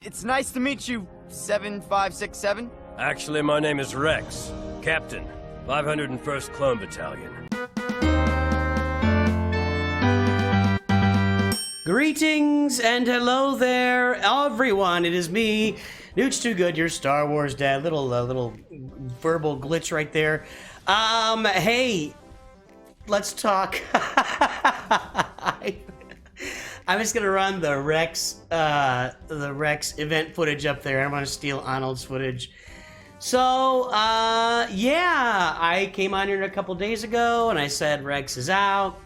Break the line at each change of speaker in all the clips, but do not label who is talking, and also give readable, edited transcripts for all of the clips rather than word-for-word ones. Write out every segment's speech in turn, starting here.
It's nice to meet you, 7567.
Actually, my name is Rex, Captain, 501st Clone Battalion.
Greetings and hello there, everyone. It is me, Newt's Too Good, your Star Wars dad. Little verbal glitch right there. Hey, let's talk. I'm just gonna run the Rex event footage up there. I'm gonna steal Arnold's footage. So, yeah, I came on here a couple days ago and I said Rex is out.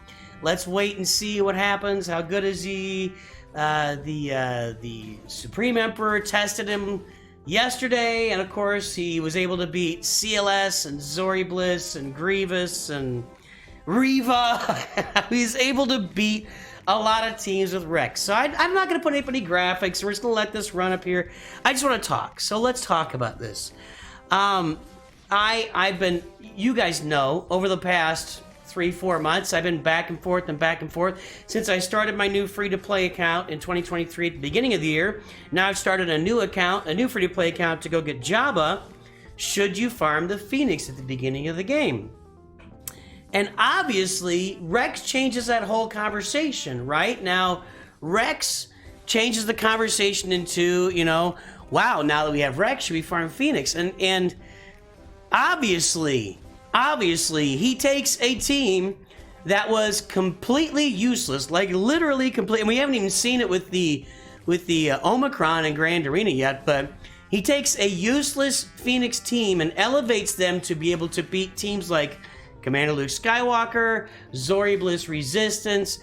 Let's wait and see what happens. How good is he? The Supreme Emperor tested him yesterday, and of course he was able to beat CLS and Zori Bliss and Grievous and Reva. He's able to beat a lot of teams with Rex. So I'm not going to put any graphics. We're just going to let this run up here. I just want to talk. So let's talk about this. I've been, you guys know, over the past 3-4 months, I've been back and forth since I started my new free-to-play account in 2023 at the beginning of the year. Now I've started a new account, a new free-to-play account to go get Jabba should you farm the Phoenix at the beginning of the game. And obviously, Rex changes that whole conversation, right? Now, Rex changes the conversation into, you know, wow, now that we have Rex, should we farm Phoenix? And obviously, he takes a team that was completely useless, like literally complete. And we haven't even seen it with the Omicron and Grand Arena yet, but he takes a useless Phoenix team and elevates them to be able to beat teams like Commander Luke Skywalker, Zori Bliss Resistance,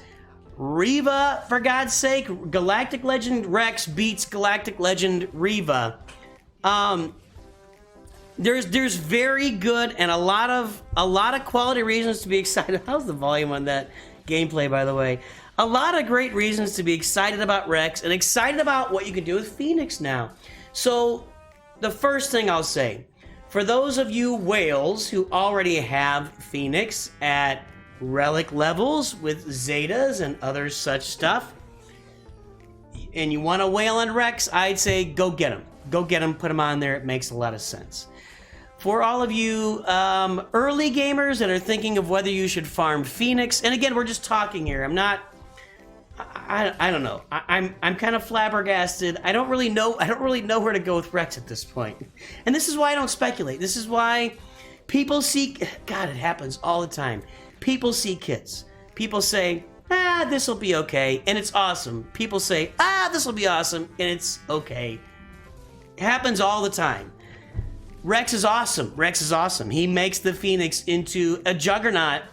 Reva, for God's sake. Galactic Legend Rex beats Galactic Legend Reva. There's very good and a lot of quality reasons to be excited. How's the volume on that gameplay, by the way? A lot of great reasons to be excited about Rex and excited about what you can do with Phoenix now. So the first thing I'll say, for those of you whales who already have Phoenix at relic levels with Zetas and other such stuff, and you want to whale on Rex, I'd say go get him. Go get him, put him on there. It makes a lot of sense. For all of you early gamers that are thinking of whether you should farm Phoenix, and again, we're just talking here. I'm not. I don't know. I'm kind of flabbergasted. I don't really know where to go with Rex at this point. And this is why I don't speculate. This is why people see. God, it happens all the time. People see kits. People say, this will be okay, and it's awesome. People say, this will be awesome, and it's okay. It happens all the time. Rex is awesome. Rex is awesome. He makes the Phoenix into a juggernaut.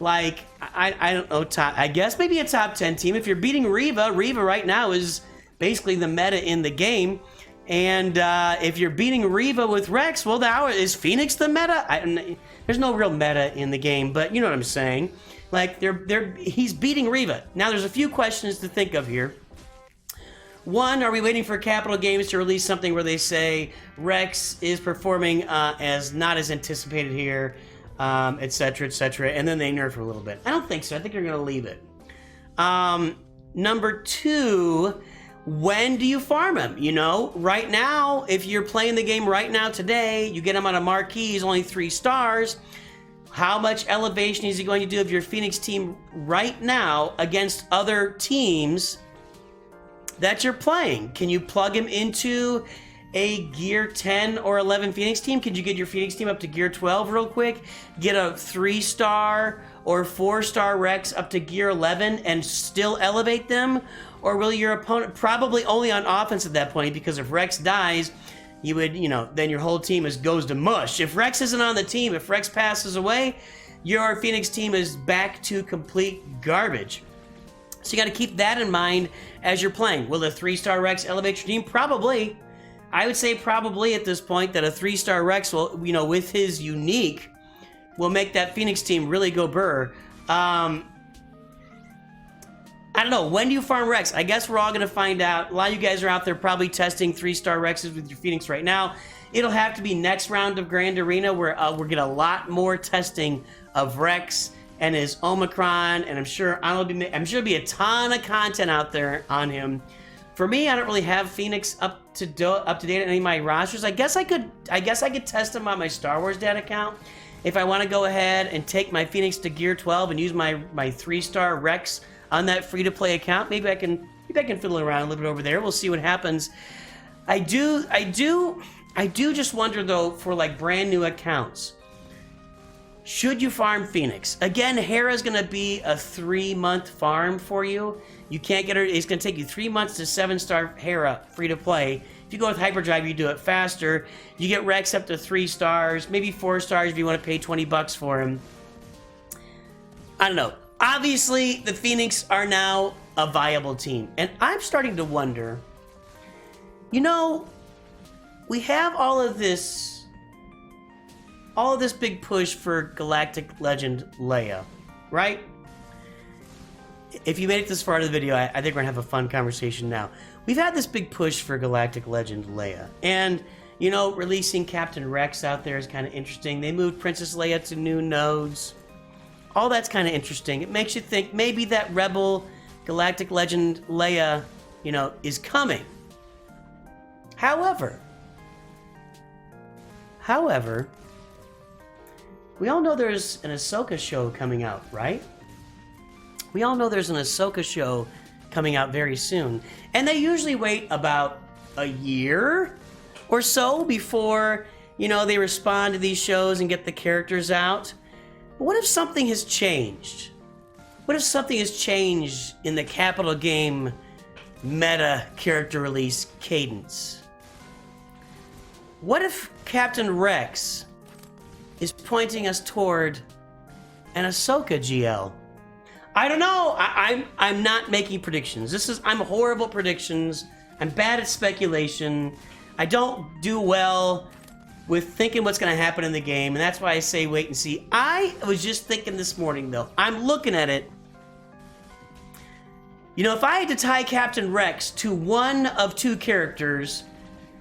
Like, I don't know, I guess maybe a top 10 team. If you're beating Reva right now is basically the meta in the game. And if you're beating Reva with Rex, well, now is Phoenix the meta? There's no real meta in the game, but you know what I'm saying. Like, he's beating Reva. Now, there's a few questions to think of here. One, are we waiting for Capital Games to release something where they say Rex is performing as not as anticipated here, etc., and then they nerf her a little bit? I don't think so. I think they're going to leave it. Number two, when do you farm him? You know, right now, if you're playing the game right now today, you get him on a marquee, he's only 3 stars. How much elevation is he going to do of your Phoenix team right now against other teams that you're playing? Can you plug him into a gear 10 or 11 Phoenix team? Could you get your Phoenix team up to gear 12 real quick? Get a 3-star or 4-star Rex up to gear 11 and still elevate them? Or will your opponent, probably only on offense at that point, because if Rex dies, you would, then your whole team goes to mush. If Rex isn't on the team, if Rex passes away, your Phoenix team is back to complete garbage. So you got to keep that in mind as you're playing. Will a 3-star Rex elevate your team? Probably. I would say probably at this point that a 3-star Rex will, with his unique, will make that Phoenix team really go burr. I don't know. When do you farm Rex? I guess we're all going to find out. A lot of you guys are out there probably testing 3-star Rexes with your Phoenix right now. It'll have to be next round of Grand Arena where we're getting a lot more testing of Rex and his Omicron, and I'm sure there'll be a ton of content out there on him For me, I don't really have Phoenix up to date on any of my rosters. I guess I could test them on my Star Wars Dad account if I want to go ahead and take my Phoenix to Gear 12 and use my 3-star Rex on that free-to-play account. Maybe I can fiddle around a little bit over there. We'll see what happens. I do just wonder though, for like brand new accounts, should you farm Phoenix? Again, Hera's gonna be a 3-month farm for you. You can't get her. It's gonna take you 3 months to 7-star Hera free to play. If you go with Hyperdrive, you do it faster. You get Rex up to 3 stars, maybe 4 stars if you want to pay $20 for him. I don't know. Obviously, the Phoenix are now a viable team, and I'm starting to wonder. You know, we have all of this big push for Galactic Legend Leia, right? If you made it this far in the video, I think we're gonna have a fun conversation now. We've had this big push for Galactic Legend Leia, and you know, releasing Captain Rex out there is kind of interesting. They moved Princess Leia to new nodes. All that's kind of interesting. It makes you think maybe that Rebel Galactic Legend Leia, you know, is coming. However, we all know there's an Ahsoka show coming out, right? We all know there's an Ahsoka show coming out very soon. And they usually wait about a year or so before, you know, they respond to these shows and get the characters out. But what if something has changed? What if something has changed in the Capital Game meta character release cadence? What if Captain Rex is pointing us toward an Ahsoka GL? I don't know. I'm not making predictions. I'm horrible at predictions. I'm bad at speculation. I don't do well with thinking what's going to happen in the game, and that's why I say wait and see. I was just thinking this morning, though. I'm looking at it. You know, if I had to tie Captain Rex to one of 2 characters,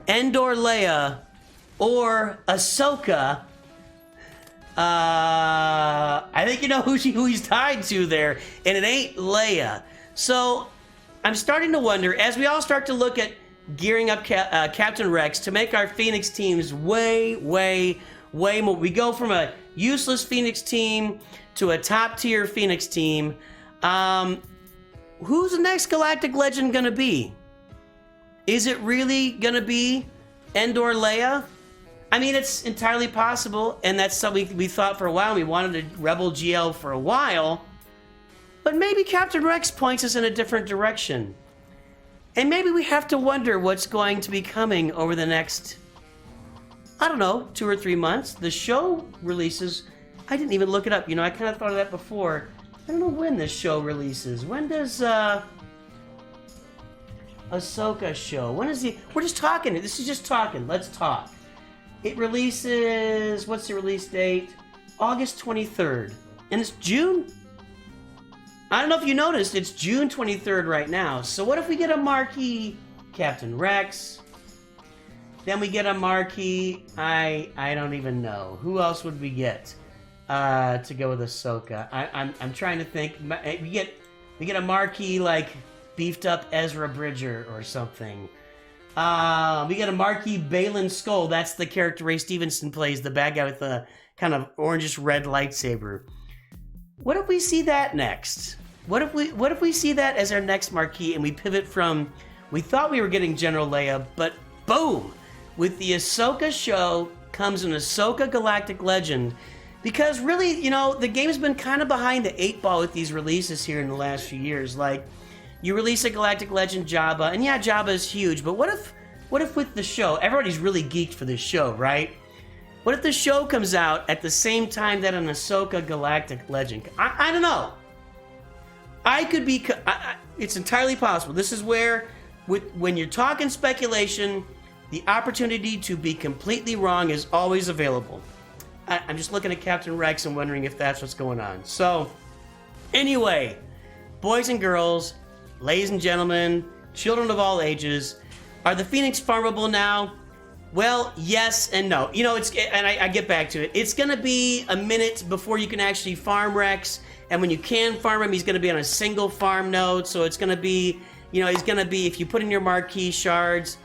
Endor Leia or Ahsoka, I think you know who he's tied to there, and it ain't Leia. So I'm starting to wonder, as we all start to look at gearing up Captain Rex to make our Phoenix teams way more. We go from a useless Phoenix team to a top-tier Phoenix team. Who's the next Galactic Legend gonna be? Is it really gonna be Endor Leia? I mean, it's entirely possible, and that's something we thought for a while. We wanted a Rebel GL for a while, but maybe Captain Rex points us in a different direction. And maybe we have to wonder what's going to be coming over the next, I don't know, 2 or 3 months. The show releases, I didn't even look it up. You know, I kind of thought of that before. I don't know when this show releases. When does Ahsoka show? When is we're just talking. This is just talking. Let's talk. It releases, what's the release date? August 23rd. And it's June? I don't know if you noticed, it's June 23rd right now. So what if we get a marquee Captain Rex? Then we get a marquee, I don't even know. Who else would we get to go with Ahsoka? I'm trying to think. We get a marquee like beefed up Ezra Bridger or something. We get a marquee Balin Skull. That's the character Ray Stevenson plays, the bad guy with the kind of orangish red lightsaber. What if we see that next? What if we see that as our next marquee and we pivot from, we thought we were getting General Leia, but boom! With the Ahsoka show comes an Ahsoka Galactic Legend. Because really, you know, the game's been kind of behind the 8 ball with these releases here in the last few years. Like, you release a Galactic Legend Jabba, and yeah, Jabba is huge, but what if with the show, everybody's really geeked for this show, right? What if the show comes out at the same time that an Ahsoka Galactic Legend? I don't know. I could be, it's entirely possible. This is where, when you're talking speculation, the opportunity to be completely wrong is always available. I'm just looking at Captain Rex and wondering if that's what's going on. So, anyway, boys and girls, ladies and gentlemen, children of all ages, are the Phoenix farmable now? Well, yes and no. You know, I get back to it. It's going to be a minute before you can actually farm Rex, and when you can farm him, he's going to be on a single farm node, so it's going to be, You know, he's going to be, if you put in your marquee shards,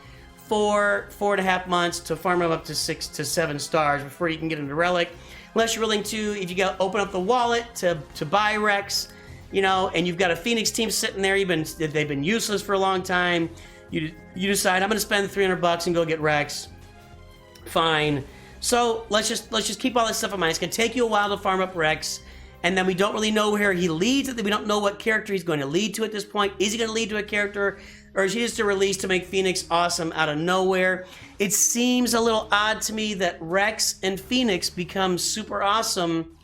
4.5 months to farm him up to 6 to 7 stars before you can get into Relic. Unless you're willing to, if you go open up the wallet to buy Rex, you know, and you've got a Phoenix team sitting there, they've been useless for a long time. You decide, I'm going to spend $300 and go get Rex. Fine. So let's just keep all this stuff in mind. It's going to take you a while to farm up Rex, and then we don't really know where he leads. We don't know what character he's going to lead to at this point. Is he going to lead to a character, or is he just a release to make Phoenix awesome out of nowhere? It seems a little odd to me that Rex and Phoenix become super awesome,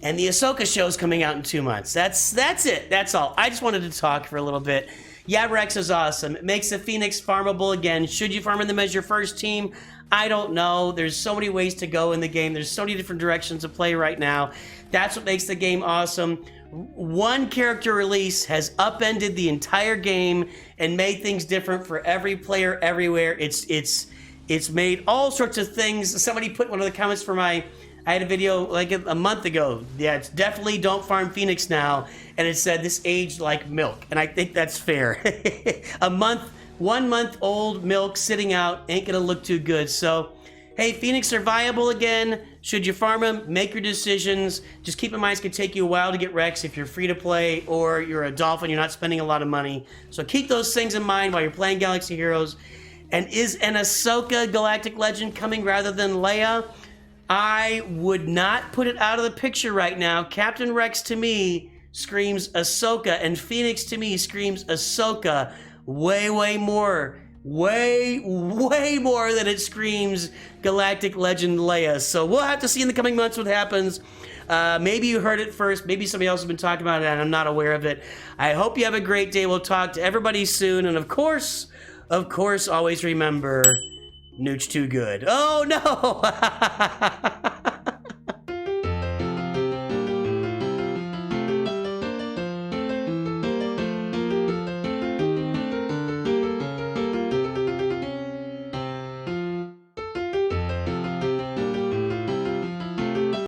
and the Ahsoka show is coming out in 2 months. That's it. That's all. I just wanted to talk for a little bit. Yeah, Rex is awesome. It makes the Phoenix farmable again. Should you farm them as your first team? I don't know. There's so many ways to go in the game. There's so many different directions to play right now. That's what makes the game awesome. One character release has upended the entire game and made things different for every player everywhere. It's made all sorts of things. Somebody put one of the comments for I had a video like a month ago. Yeah, it's definitely don't farm Phoenix now. And it said this aged like milk. And I think that's fair. 1 month old milk sitting out ain't gonna look too good. So, hey, Phoenix are viable again. Should you farm them? Make your decisions. Just keep in mind it's gonna take you a while to get Rex if you're free to play or you're a Dolphin, you're not spending a lot of money. So keep those things in mind while you're playing Galaxy Heroes. And is an Ahsoka Galactic Legend coming rather than Leia? I would not put it out of the picture right now. Captain Rex to me screams Ahsoka, and Phoenix to me screams Ahsoka. Way more than it screams Galactic Legend Leia. So we'll have to see in the coming months what happens. Maybe you heard it first. Maybe somebody else has been talking about it and I'm not aware of it. I hope you have a great day. We'll talk to everybody soon. And of course, always remember, Nooch too good. Oh no!